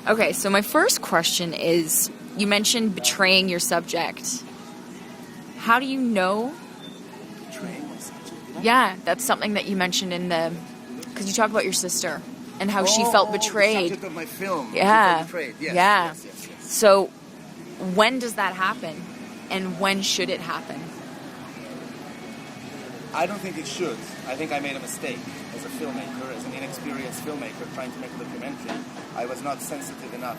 Okay, so my first question is, you mentioned betraying your subject. How do you know? Betraying my subject? Yeah, that's something that you mentioned in the... Because you talk about your sister and how she felt betrayed. The subject of my film. Yeah. She felt betrayed. Yes, yeah. Yes. So when does that happen? And when should it happen? I don't think it should. I think I made a mistake as a filmmaker, as an inexperienced filmmaker trying to make a documentary. I was not sensitive enough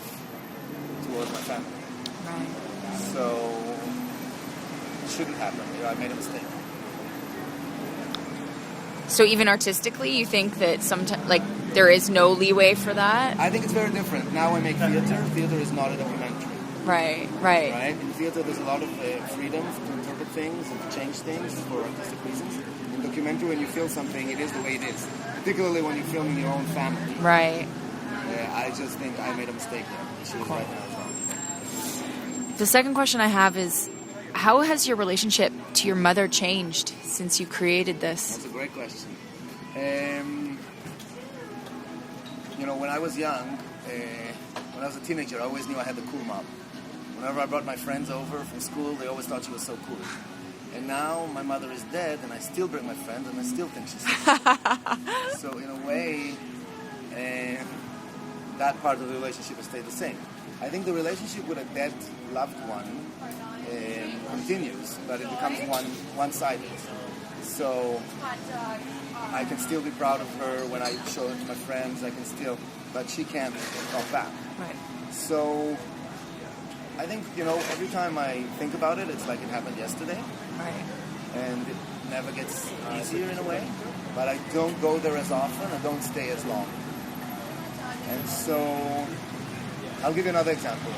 towards my family. Right. So it shouldn't happen. I made a mistake. So even artistically, you think that sometimes, like, there is no leeway for that? I think it's very different. Now I make theater. Theater is not a documentary. Right. Right? In theater, there's a lot of freedom to interpret things and to change things for artistic reasons. In documentary, when you film something, it is the way it is. Particularly when you're filming your own family. Right. I just think I made a mistake there. She was right now as well. The second question I have is, how has your relationship to your mother changed since you created this? That's a great question. When I was young, when I was a teenager, I always knew I had the cool mom. Whenever I brought my friends over from school, they always thought she was so cool. And now my mother is dead, and I still bring my friends, and I still think she's so cool. So in a way, that part of the relationship has stayed the same. I think the relationship with a dead loved one continues, but it becomes one-sided. So I can still be proud of her when I show it to my friends. But she can't talk back. Right. So I think, every time I think about it, it's like it happened yesterday. Right. And it never gets easier in a way. But I don't go there as often. I don't stay as long. And so I'll give you another example.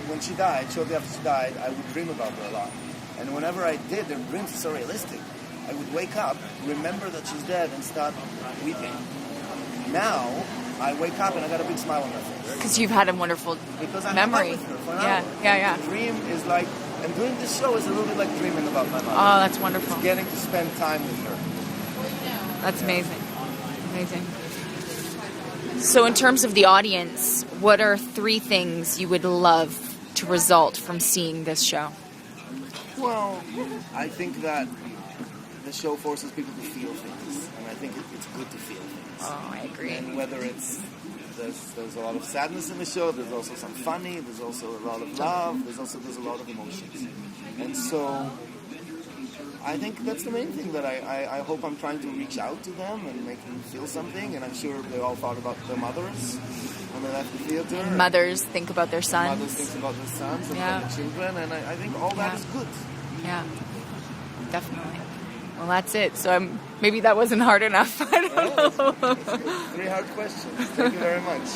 When she died, shortly after she died, I would dream about her a lot. And whenever I did, the dreams were so realistic. I would wake up, remember that she's dead, and start weeping. Now, I wake up and I got a big smile on my face. Because you've had a wonderful Because I memory. hung out with her for an hour. Yeah. The dream is like, and doing this show is a little bit like dreaming about my mother. Oh, that's wonderful. It's getting to spend time with her. That's amazing. Amazing. So in terms of the audience, what are 3 things you would love to result from seeing this show? Well, I think that the show forces people to feel things, and I think it's good to feel things. Oh, I agree. And whether there's a lot of sadness in the show, there's also some funny, there's also a lot of love, there's a lot of emotions. And so I think that's the main thing that I hope I'm trying to reach out to them and make them feel something. And I'm sure they all thought about their mothers when they left the theater. Mothers think about their sons. Mothers think about their sons and about their children. And I think all that is good. Yeah, definitely. Well, that's it. So maybe that wasn't hard enough. I don't know. 3 hard questions. Thank you very much.